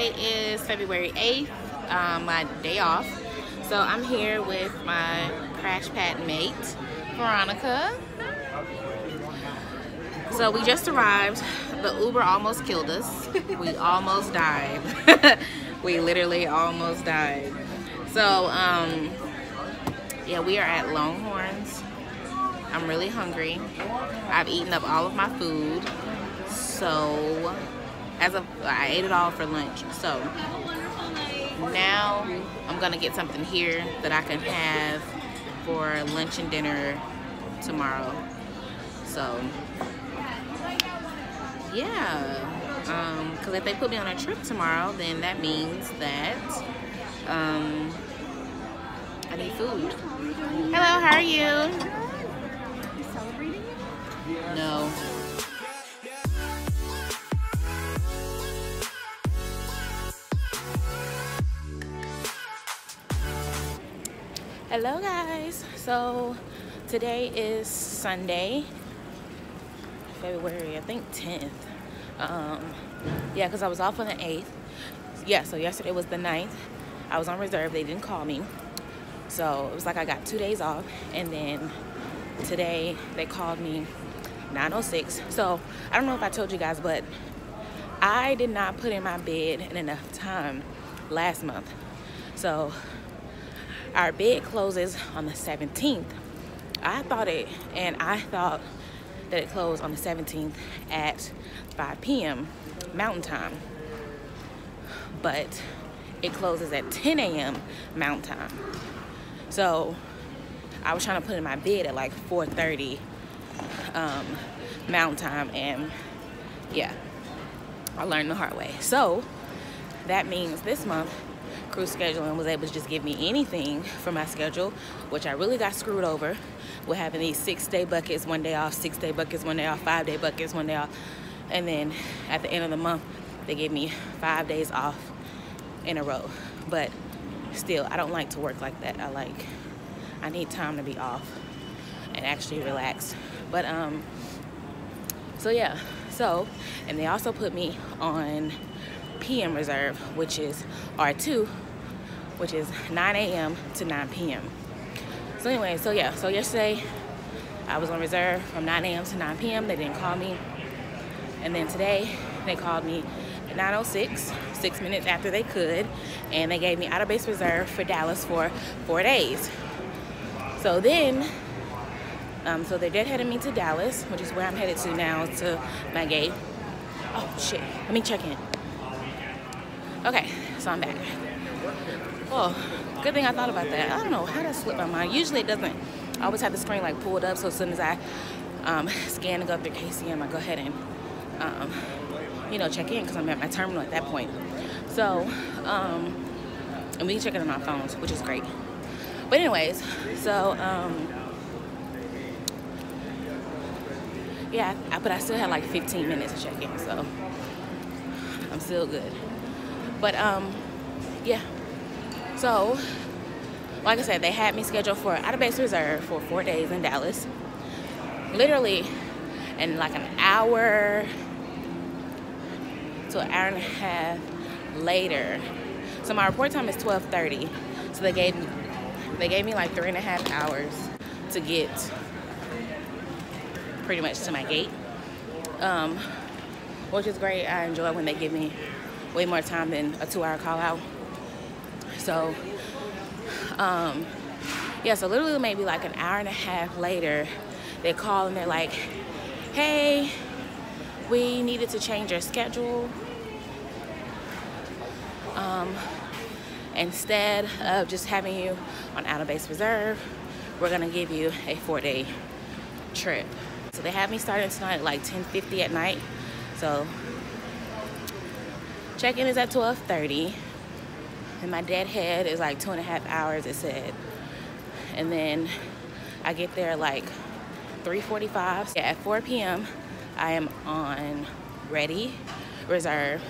Today is February 8th, my day off. So I'm here with my crash pad mate, Veronica. So we just arrived. The Uber almost killed us. We almost died. We literally almost died. So yeah, we are at Longhorns. I'm really hungry. I've eaten up all of my food. So I ate it all for lunch. So now I'm gonna get something here that I can have for lunch and dinner tomorrow. So yeah, because if they put me on a trip tomorrow, then that means that I need food. Hello, how are you? Are you celebrating? No. Hello guys. So today is Sunday, February, I think 10th. Yeah, because I was off on the 8th. Yeah, so yesterday was the 9th. I was on reserve. They didn't call me. So it was like I got 2 days off. And then today they called me 9:06. So I don't know if I told you guys, but I did not put in my bid in enough time last month. So our bid closes on the 17th. I thought that it closed on the 17th at 5 p.m. Mountain Time. But it closes at 10 a.m. Mountain Time. So I was trying to put in my bid at like 4:30 Mountain Time, and yeah, I learned the hard way. So that means this month Cruise Scheduling was able to just give me anything for my schedule, which I really got screwed over with having these 6-day buckets, 1 day off, 6-day buckets, 1 day off, 5-day buckets, 1 day off. And then at the end of the month, they gave me 5 days off in a row. But still, I don't like to work like that. I need time to be off and actually relax. But so yeah, and they also put me on PM reserve, which is R2, which is 9 a.m. to 9 p.m. So anyway, so yesterday I was on reserve from 9 a.m. to 9 p.m. They didn't call me. And then today they called me at 9:06, 6 minutes after they could, and they gave me out of base reserve for Dallas for 4 days. So then, so they're deadheading me to Dallas, which is where I'm headed to now, to my gate. Oh shit, let me check in. Okay, so I'm back. Oh, good thing I thought about that. I don't know how that slipped my mind. Usually it doesn't. I always have the screen like pulled up, so as soon as I scan and go through KCM, I go ahead and check in, because I'm at my terminal at that point. So and we can check it on our phones, which is great. But anyways, so yeah, but I still had like 15 minutes to check in, so I'm still good. But yeah, so like I said, they had me scheduled for out of base reserve for 4 days in Dallas, literally, and like an hour to an hour and a half later. So my report time is 12:30. So they gave me like 3.5 hours to get pretty much to my gate, which is great. I enjoy when they give me way more time than a 2-hour call out. So yeah, so literally maybe like an hour and a half later, they call and they're like, hey, we needed to change your schedule. Instead of just having you on out of base reserve, we're gonna give you a 4-day trip. So they have me starting tonight at like 10:50 at night. So check-in is at 12:30, and my deadhead is like 2.5 hours, it said. And then I get there like 3:45. Yeah, at 4 p.m. I am on ready reserve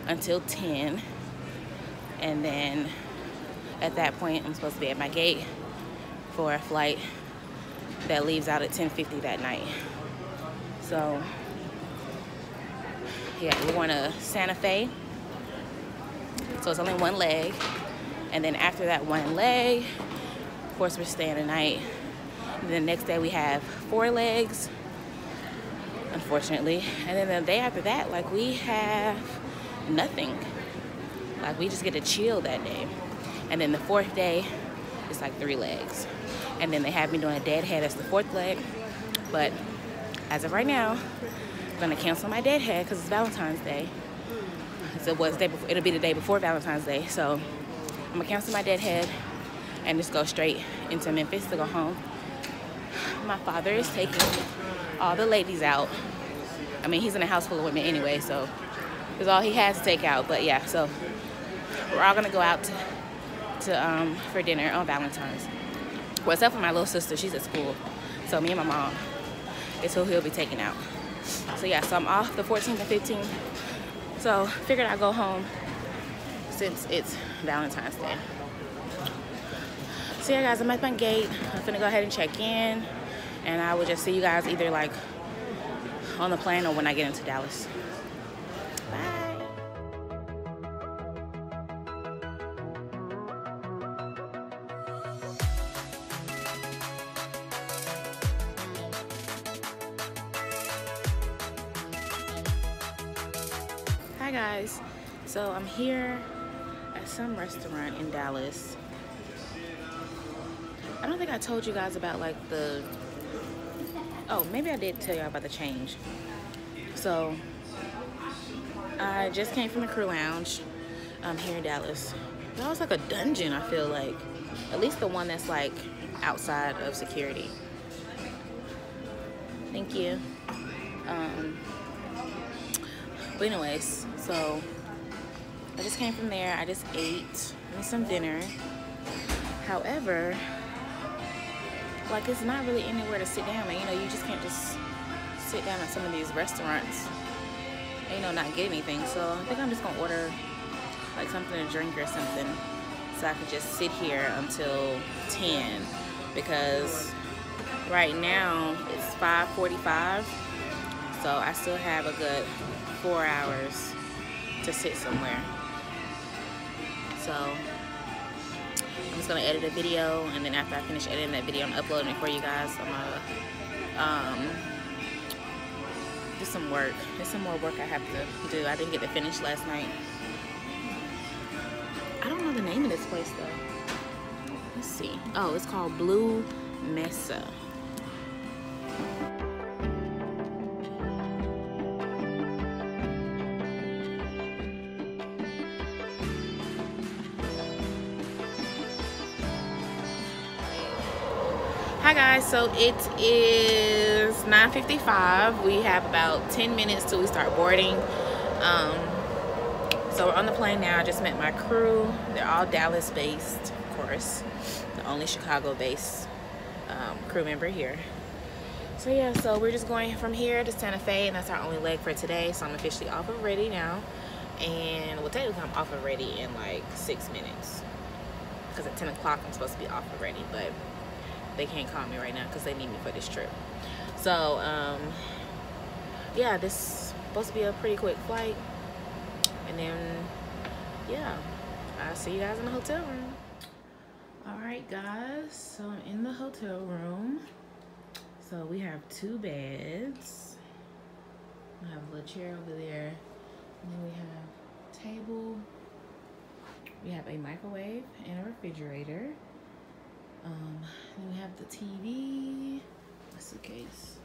until 10, and then at that point I'm supposed to be at my gate for a flight that leaves out at 10:50 that night. So yeah, we're going to Santa Fe. So it's only one leg. And then after that one leg, of course, we're staying the night. And then the next day we have 4 legs, unfortunately. And then the day after that, like, we have nothing. Like, we just get to chill that day. And then the 4th day, it's like 3 legs. And then they have me doing a deadhead as the 4th leg. But as of right now, I'm gonna cancel my deadhead because it's Valentine's Day. So it'll be the day before Valentine's Day. So I'm gonna cancel my deadhead and just go straight into Memphis to go home. My father is taking all the ladies out. I mean, he's in a house full of women anyway, so it's all he has to take out. But yeah, so we're all gonna go out for dinner on Valentine's. Well, except for my little sister, she's at school. So me and my mom is who he'll be taking out. So yeah, so I'm off the 14th and 15th. So figured I'd go home since it's Valentine's Day. So yeah, guys, I'm at my gate. I'm gonna go ahead and check in, and I will just see you guys either like on the plane or when I get into Dallas. Bye. Hi guys, so I'm here at some restaurant in Dallas. I don't think I told you guys about like oh, maybe I did tell y'all about the change. So I just came from the crew lounge here in Dallas. That was like a dungeon, I feel like. At least the one that's like outside of security. Thank you. But anyways, so I just came from there. I just ate some dinner. However, like, it's not really anywhere to sit down. Like, you know, you just can't just sit down at some of these restaurants and, you know, not get anything. So I think I'm just gonna order like something to drink or something so I can just sit here until 10, because right now it's 5:45, so I still have a good 4 hours to sit somewhere. So I'm just gonna edit a video, and then after I finish editing that video and uploading it for you guys, I'm gonna do some work. There's some more work I have to do. I didn't get to finish last night. I don't know the name of this place though. Let's see. Oh, it's called Blue Mesa. Hi guys, so it is 9:55. We have about 10 minutes till we start boarding. So we're on the plane now. I just met my crew. They're all Dallas based, of course. The only Chicago based crew member here. So yeah, so we're just going from here to Santa Fe, and that's our only leg for today. So I'm officially off and ready now. And well, technically I'm off and ready in like 6 minutes, because at 10 o'clock I'm supposed to be off and ready, but they can't call me right now because they need me for this trip. So yeah, this is supposed to be a pretty quick flight, and then yeah, I'll see you guys in the hotel room. All right guys, so I'm in the hotel room. So we have 2 beds. We have a little chair over there, and then we have a table. We have a microwave and a refrigerator. Then we have the TV, a suitcase,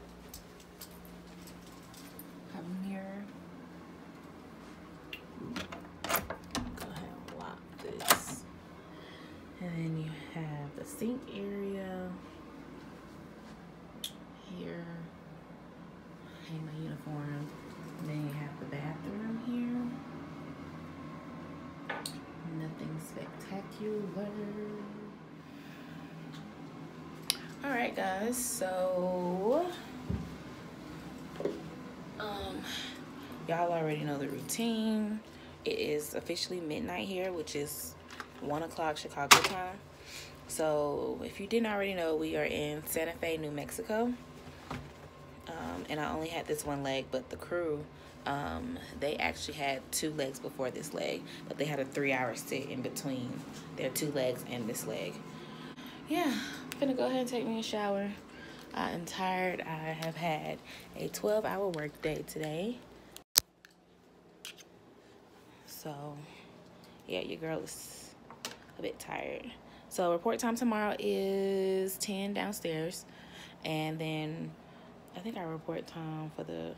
have a mirror. Go ahead and lock this. And then you have the sink area here. Hang my uniform. And then you have the bathroom here. Nothing spectacular. All right guys, so y'all already know the routine. It is officially midnight here, which is 1 o'clock Chicago time. So if you didn't already know, we are in Santa Fe, New Mexico. and I only had this one leg, but the crew, they actually had 2 legs before this leg, but they had a 3-hour sit in between their 2 legs and this leg. Yeah, I'm gonna go ahead and take me a shower. I am tired. I have had a 12-hour work day today. So, yeah, your girl is a bit tired. So, report time tomorrow is 10 downstairs. And then, I think our report time for the,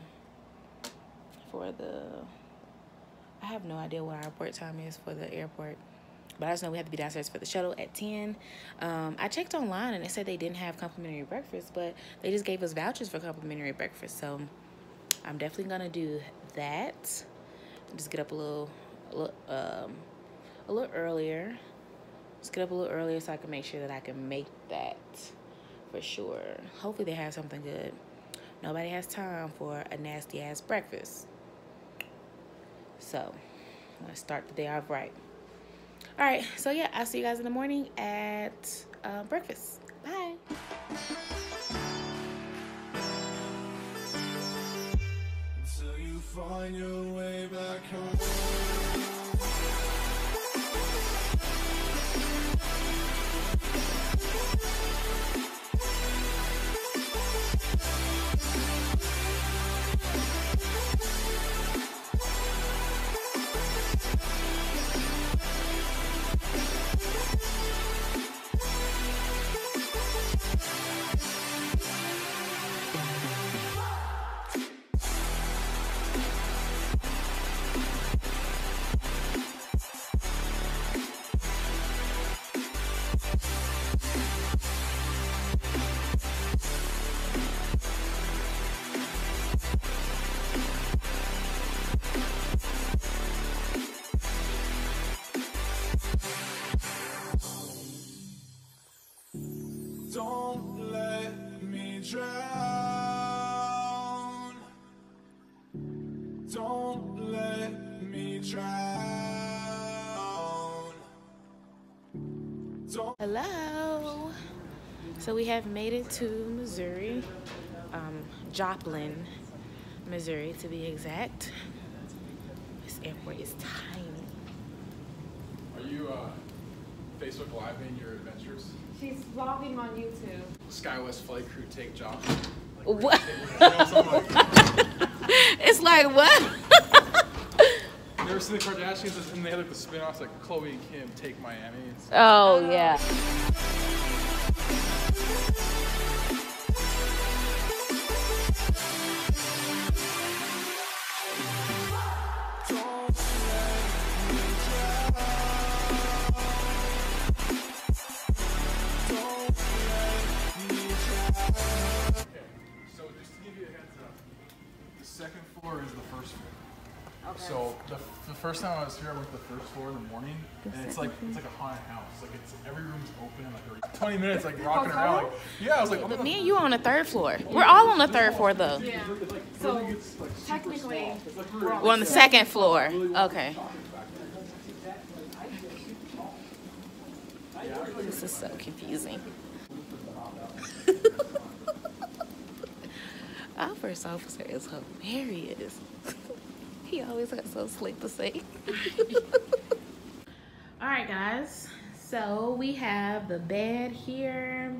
I have no idea what our report time is for the airport. But I just know we have to be downstairs for the shuttle at 10. I checked online and it said they didn't have complimentary breakfast, but they just gave us vouchers for complimentary breakfast. So I'm definitely gonna do that. Just get up a little earlier. Just get up a little earlier so I can make sure that I can make that for sure. Hopefully they have something good. Nobody has time for a nasty ass breakfast. So I'm gonna start the day off right. All right, so yeah, I'll see you guys in the morning at breakfast. Bye. Until you find your way back home. Don't let me drown. Don't let me drown. Hello. So we have made it to Missouri, Joplin, Missouri to be exact. This airport is tiny. Are you Facebook Living your adventures? She's vlogging on YouTube. SkyWest flight crew take job. What? It's like what? You ever seen the Kardashians and they had like the spin-offs like Chloe and Kim take Miami? Oh yeah. Second floor is the first floor. Okay. So the first time I was here, I went to the first floor in the morning, and it's like a haunted house. Like it's every room's open, and like 20 minutes, like rocking around. Like, yeah, I was like. But me and you are on the 3rd floor. We're all on the 3rd floor though. Yeah. So technically, we're on the 2nd floor. Okay. This is so confusing. Our first officer is hilarious. He always has so slick to say. Alright guys, so we have the bed here,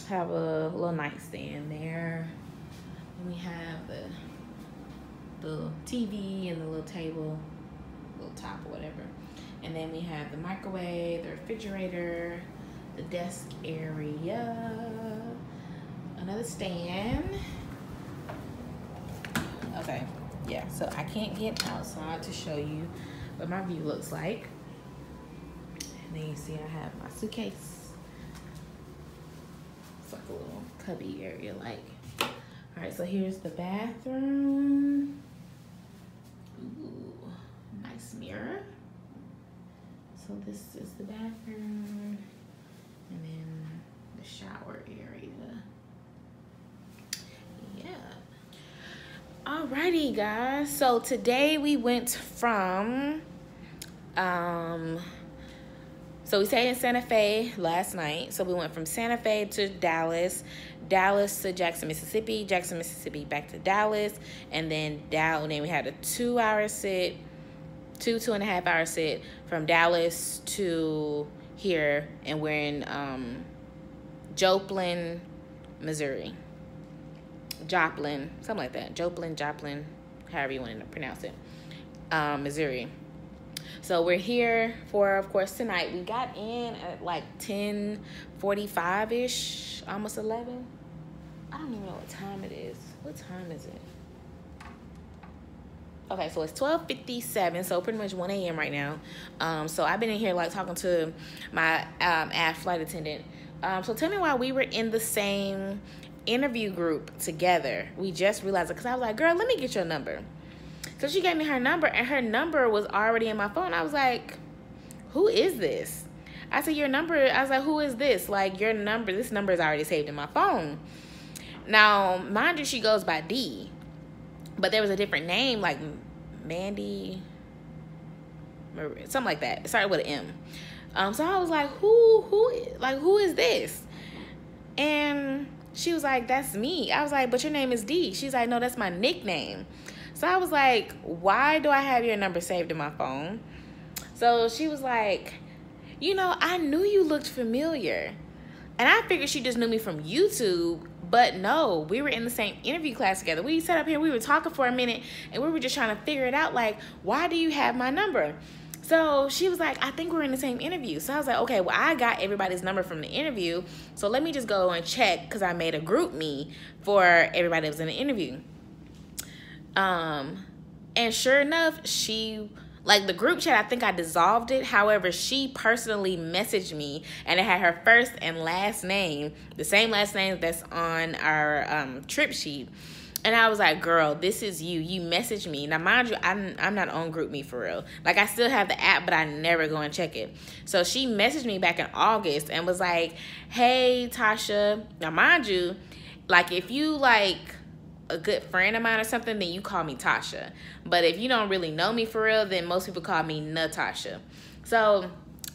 have a little nightstand there, and we have the TV and the little table, little top or whatever, and then we have the microwave, the refrigerator, the desk area, another stand. Okay, yeah, so I can't get outside to show you what my view looks like. And then you see I have my suitcase. It's like a little cubby area like. All right, so here's the bathroom. Ooh, nice mirror. So this is the bathroom. And then the shower area. Yeah. Alrighty guys, so today we went from So we stayed in Santa Fe last night. So we went from Santa Fe to Dallas, Dallas to Jackson, Mississippi, Jackson, Mississippi back to Dallas, and then then we had a 2-hour sit, 2.5 hour sit from Dallas to here, and we're in Joplin, Missouri. Joplin, something like that. Joplin, however you want to pronounce it. Missouri. So we're here for, of course, tonight. We got in at like 10:45-ish, almost 11. I don't even know what time it is. What time is it? Okay, so it's 12:57, so pretty much 1 a.m. right now. So I've been in here like talking to my flight attendant. So tell me why we were in the same interview group together. We just realized it because I was like, girl, let me get your number. So she gave me her number, and her number was already in my phone. I was like, who is this? I said, your number. I was like, who is this? Like, your number, this number is already saved in my phone. Now, mind you, she goes by D, but there was a different name, like Mandy, something like that. It started with an M. So I was like, who is this? And she was like, that's me. I was like, but your name is D. She's like, no, that's my nickname. So I was like, why do I have your number saved in my phone? So she was like, I knew you looked familiar. And I figured she just knew me from YouTube. But no, we were in the same interview class together. We sat up here, we were talking for a minute, and we were just trying to figure it out, like, why do you have my number? So she was like, I think we're in the same interview. So I was like, okay, well, I got everybody's number from the interview. So let me just go and check, because I made a group me for everybody that was in the interview. And sure enough, the group chat, I think I dissolved it. However, she personally messaged me, and it had her first and last name, the same last name that's on our trip sheet. And I was like, girl, this is you. You messaged me. Now, mind you, I'm not on GroupMe for real. Like, I still have the app, but I never go and check it. So she messaged me back in August and was like, hey, Tasha. Now, mind you, like, if you like a good friend of mine or something, then you call me Tasha. But if you don't really know me for real, then most people call me Natasha. So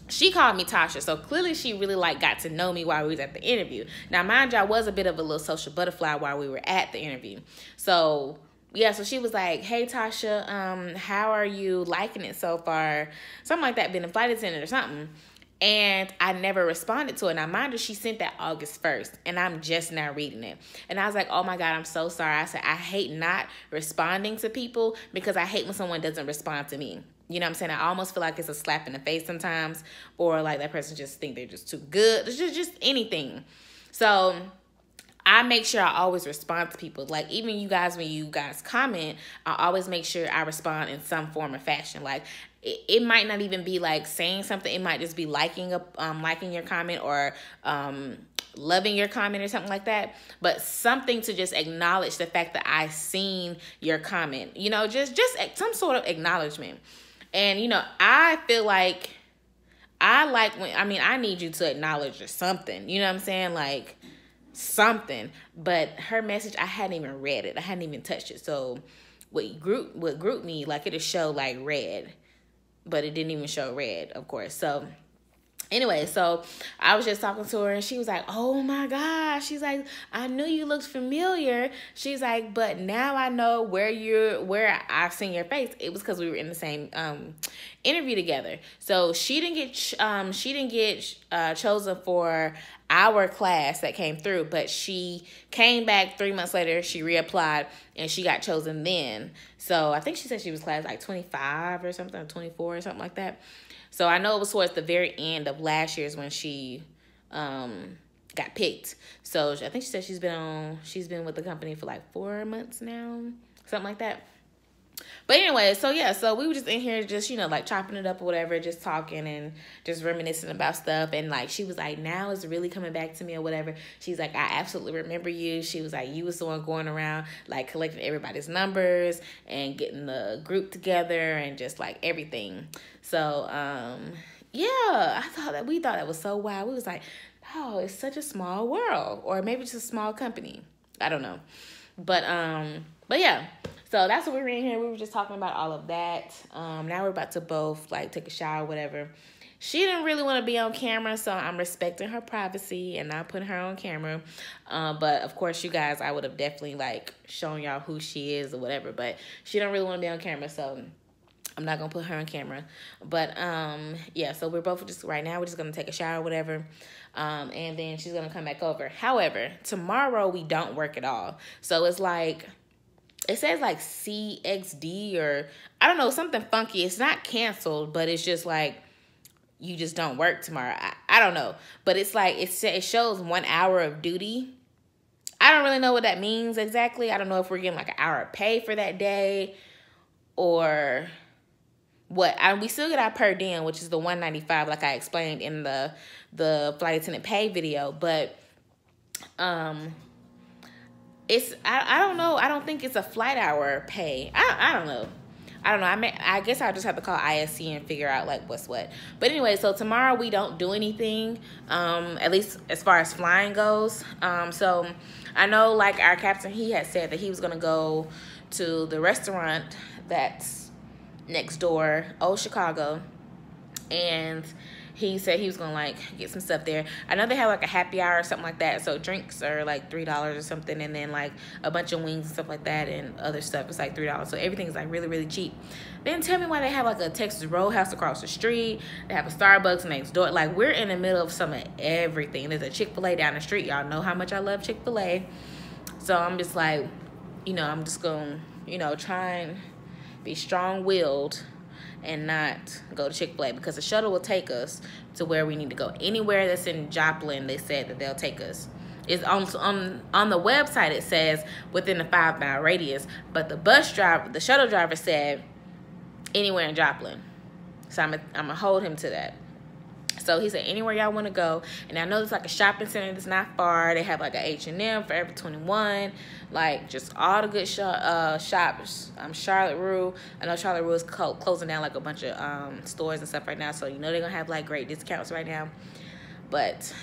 she called me Tasha. So clearly she really got to know me while we was at the interview. Now, mind you, I was a bit of a little social butterfly while we were at the interview. So yeah, so she was like, hey, Tasha, how are you liking it so far? Something like that, been a flight attendant or something. And I never responded to it. Now, mind you, she sent that August 1st, and I'm just now reading it. And I was like, oh, my God, I'm so sorry. I said, I hate not responding to people because I hate when someone doesn't respond to me. You know what I'm saying? I almost feel like it's a slap in the face sometimes, or like that person just think they're just too good. It's just anything. So I make sure I always respond to people. Like, even you guys, when you guys comment, I always make sure I respond in some form or fashion. Like, it might not even be like saying something. It might just be liking your comment, or loving your comment or something like that. But something to just acknowledge the fact that I seen your comment. Just some sort of acknowledgement. And I feel like I need you to acknowledge or something. You know what I'm saying? Like, something. But her message, I hadn't even read it. I hadn't even touched it. So what group me, like, it'll show like red, but it didn't even show red, of course. So anyway, so I was just talking to her, and she was like, oh my gosh. She's like, I knew you looked familiar. She's like, but now I know where I've seen your face. It was because we were in the same interview together. So she didn't get chosen for our class that came through, but she came back 3 months later. She reapplied, and she got chosen then. So I think she said she was class like 25 or something, 24 or something like that. So I know it was towards the very end of last year's when she got picked. So I think she said she's been with the company for like 4 months now, something like that. But anyway, so yeah, so we were just in here just, like chopping it up or whatever, just talking and just reminiscing about stuff. And like, she was like, now it's really coming back to me or whatever. She's like, I absolutely remember you. She was like, you was the one going around, like, collecting everybody's numbers and getting the group together and just like everything. So, yeah, we thought that was so wild. We was like, oh, it's such a small world, or maybe just a small company. I don't know. But yeah. So that's what we were in here. We were just talking about all of that. Now we're about to both like take a shower, whatever, she didn't really want to be on camera, so I'm respecting her privacy and not putting her on camera. But of course, you guys, I would have definitely like shown y'all who she is or whatever. But she don't really want to be on camera, so I'm not gonna put her on camera. But yeah, so we're both just right now. We're just gonna take a shower, or whatever, and then she's gonna come back over. However, tomorrow we don't work at all, so it's like it says like CXD or I don't know, something funky. It's not canceled, but it's just like you just don't work tomorrow. I don't know, but it's like it shows 1 hour of duty. I don't really know what that means exactly. I don't know if we're getting like an hour of pay for that day or what. We still get our per diem, which is the $195, like I explained in the flight attendant pay video. But it's I don't know. I don't think it's a flight hour pay. I don't know. I guess I'll just have to call ISC and figure out like what's what. But anyway, so tomorrow we don't do anything, at least as far as flying goes. So I know like our captain, he had said that he was gonna go to the restaurant that's next door, Old Chicago, and he said he was gonna like get some stuff there. I know they have like a happy hour or something like that, so drinks are like $3 or something, and then like a bunch of wings and stuff like that and other stuff is like $3, so everything's like really, really cheap. Then tell me why they have like a Texas Roadhouse across the street, they have a Starbucks next door. Like, we're in the middle of some of everything. There's a Chick-fil-A down the street. Y'all know how much I love Chick-fil-A. So I'm just like, you know, I'm just gonna, you know, try and be strong-willed and not go to Chick-fil-A, because the shuttle will take us to where we need to go. Anywhere that's in Joplin, they said that they'll take us. It's on the website, it says within a 5-mile radius, but the shuttle driver said anywhere in Joplin. So I'm gonna hold him to that. So he said anywhere y'all want to go. And I know there's like a shopping center that's not far. They have like a H&M, Forever 21, like just all the good shops. Charlotte Rural. I know Charlotte Rural is closing down like a bunch of stores and stuff right now. So you know they're gonna have like great discounts right now. But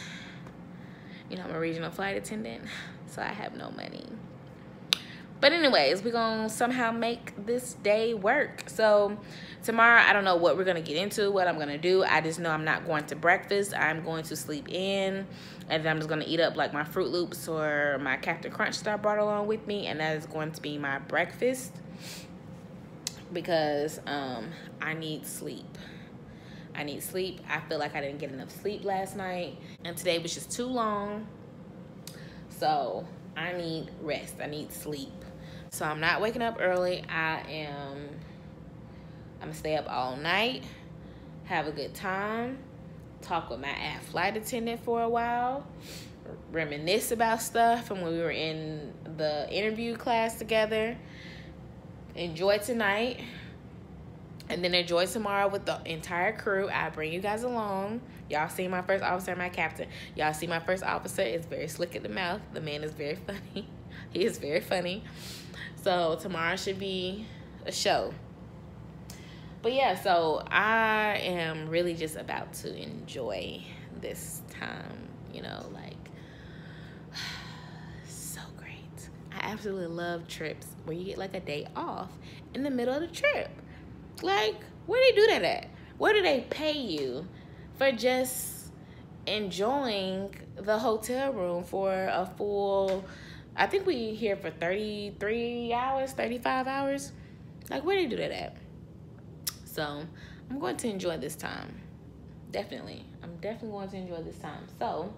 you know, I'm a regional flight attendant, so I have no money. But anyways, we're gonna somehow make this day work. So tomorrow, I don't know what we're gonna get into, what I'm gonna do. I just know I'm not going to breakfast. I'm going to sleep in, and then I'm just gonna eat up like my Fruit Loops or my Captain Crunch that I brought along with me, and that is going to be my breakfast, because I need sleep. I need sleep. I feel like I didn't get enough sleep last night, and today was just too long. So I need rest. I need sleep. So I'm not waking up early. I'm gonna stay up all night, have a good time, talk with my flight attendant for a while, reminisce about stuff from when we were in the interview class together, enjoy tonight, and then enjoy tomorrow with the entire crew. I bring you guys along. Y'all see my first officer and my captain. Y'all see my first officer is very slick at the mouth. The man is very funny. He is very funny. So tomorrow should be a show. But yeah, so I am really just about to enjoy this time, you know, like, so great. I absolutely love trips where you get like a day off in the middle of the trip. Like, where do they do that at? Where do they pay you for just enjoying the hotel room for a full, I think we here for 33 hours, 35 hours. Like, where do they do that at? So I'm going to enjoy this time. Definitely. I'm definitely going to enjoy this time. So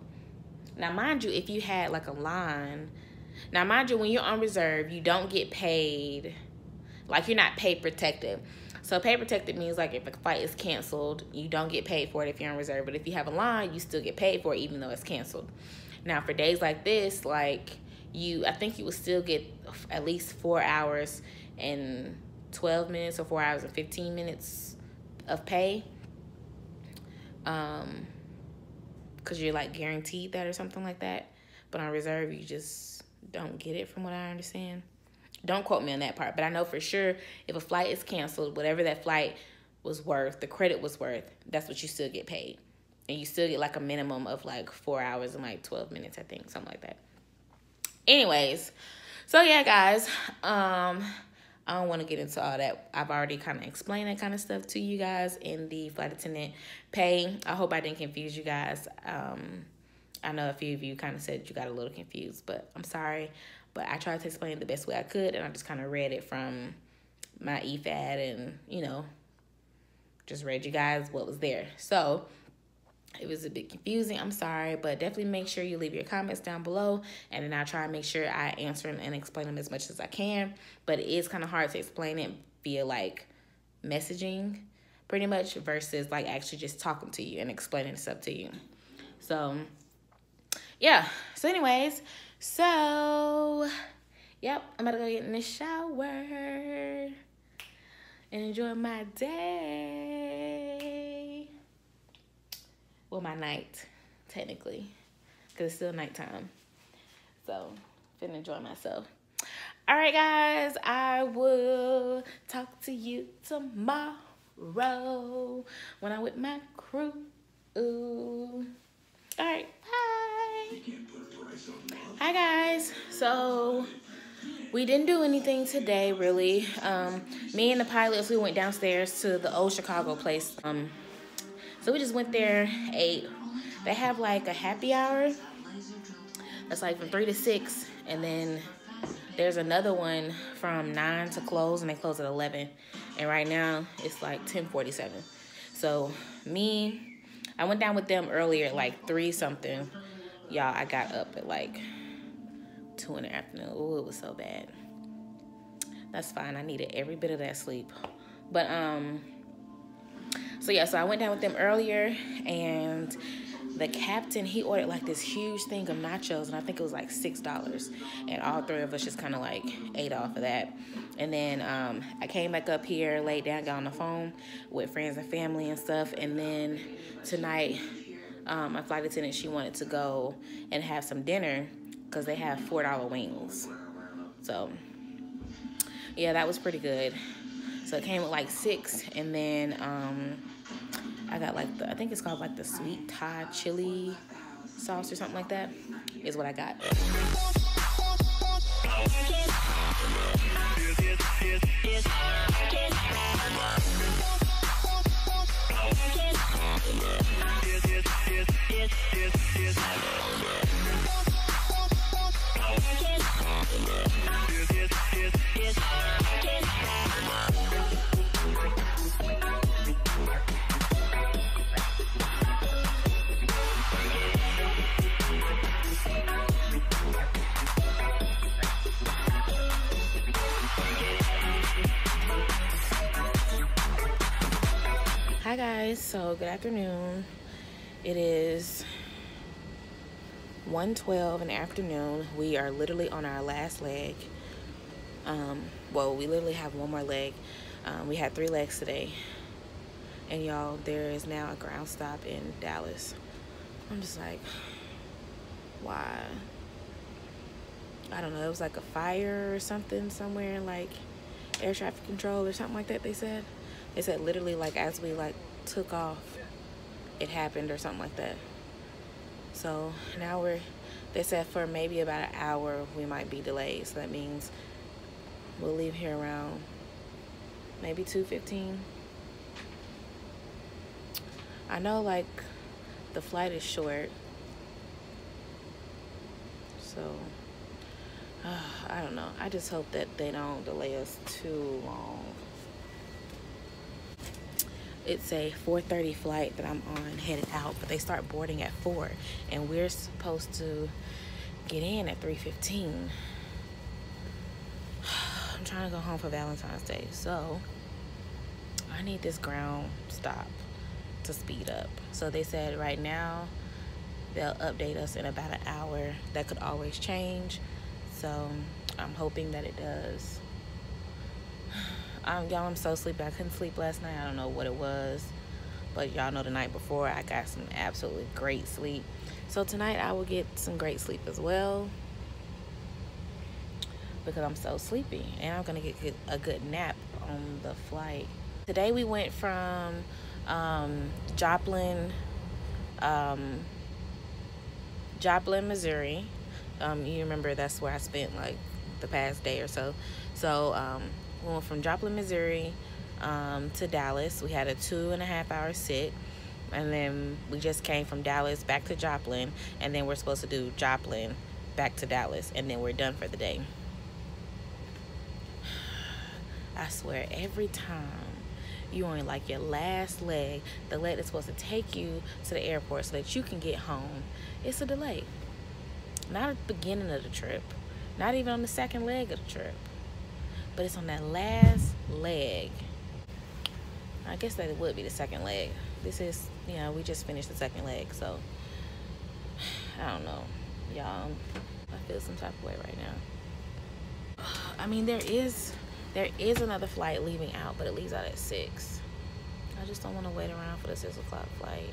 now, mind you, if you had like a line, now mind you, when you're on reserve, you don't get paid, like you're not paid protected. So pay protected means like if a flight is canceled, you don't get paid for it if you're on reserve. But if you have a line, you still get paid for it even though it's canceled. Now for days like this, like I think you would still get at least 4 hours and 12 minutes or 4 hours and 15 minutes of pay. Because you're like guaranteed that or something like that. But on reserve, you just don't get it from what I understand. Don't quote me on that part, but I know for sure if a flight is canceled, whatever that flight was worth, the credit was worth, that's what you still get paid. And you still get like a minimum of like 4 hours and like 12 minutes, I think, something like that. Anyways, so yeah, guys, I'm I don't want to get into all that. I've already kind of explained that kind of stuff to you guys in the flight attendant pay. I hope I didn't confuse you guys. I know a few of you kind of said you got a little confused, but I'm sorry. But I tried to explain it the best way I could, and I just kind of read it from my EFAD and, you know, just read you guys what was there. So it was a bit confusing. I'm sorry, but definitely make sure you leave your comments down below, and then I'll try and make sure I answer them and explain them as much as I can. But it is kind of hard to explain it via like messaging pretty much versus like actually just talking to you and explaining stuff to you. So yeah, so anyways, yep, I'm about to go get in the shower and enjoy my day. Well, my night, technically, because it's still nighttime. So, finna enjoy myself. All right, guys, I will talk to you tomorrow when I'm with my crew. All right, bye. Hi, guys. So, we didn't do anything today, really. Me and the pilots, we went downstairs to the old Chicago place. So we just went there, ate. They have like a happy hour. That's like from 3 to 6. And then there's another one from 9 to close, and they close at 11. And right now it's like 10:47. So I went down with them earlier at like 3 something. Y'all, I got up at like 2 in the afternoon. Oh, it was so bad. That's fine. I needed every bit of that sleep. But so yeah, so I went down with them earlier, and the captain, he ordered like this huge thing of nachos, and I think it was like $6, and all 3 of us just kind of like ate off of that. And then I came back up here, laid down, got on the phone with friends and family and stuff. And then tonight, my flight attendant, she wanted to go and have some dinner because they have $4 wings. So yeah, that was pretty good. So it came with like 6, and then I got like I think it's called like the sweet Thai chili sauce or something like that is what I got. Hi guys, so good afternoon. It is 1:12 in the afternoon. We are literally on our last leg. Well, we literally have one more leg. We had 3 legs today. And y'all, there is now a ground stop in Dallas. I'm just like, why? I don't know, it was like a fire or something somewhere, like air traffic control or something like that, they said. They said literally like as we like took off, it happened or something like that. So now they said for maybe about an hour we might be delayed. So that means we'll leave here around maybe 2:15. I know like the flight is short. So I don't know. I just hope that they don't delay us too long. It's a 4:30 flight that I'm on, headed out, but they start boarding at 4, and we're supposed to get in at 3:15. I'm trying to go home for Valentine's Day, so I need this ground stop to speed up. So they said right now they'll update us in about an hour. That could always change, so I'm hoping that it does. Y'all, I'm so sleepy. I couldn't sleep last night. I don't know what it was, but y'all know the night before I got some absolutely great sleep. So tonight I will get some great sleep as well because I'm so sleepy, and I'm gonna get a good nap on the flight. Today we went from Joplin, Missouri. You remember that's where I spent like the past day or so. So We went from Joplin, Missouri to Dallas. We had a 2.5-hour sit. And then we just came from Dallas back to Joplin. And then we're supposed to do Joplin back to Dallas. And then we're done for the day. I swear, every time you on like your last leg, the leg that's supposed to take you to the airport so that you can get home, it's a delay. Not at the beginning of the trip, not even on the second leg of the trip, but it's on that last leg. I guess that it would be the second leg. This is, you know, we just finished the second leg, so I don't know, y'all. I feel some type of way right now. I mean, there is another flight leaving out, but it leaves out at 6. I just don't want to wait around for the 6 o'clock flight.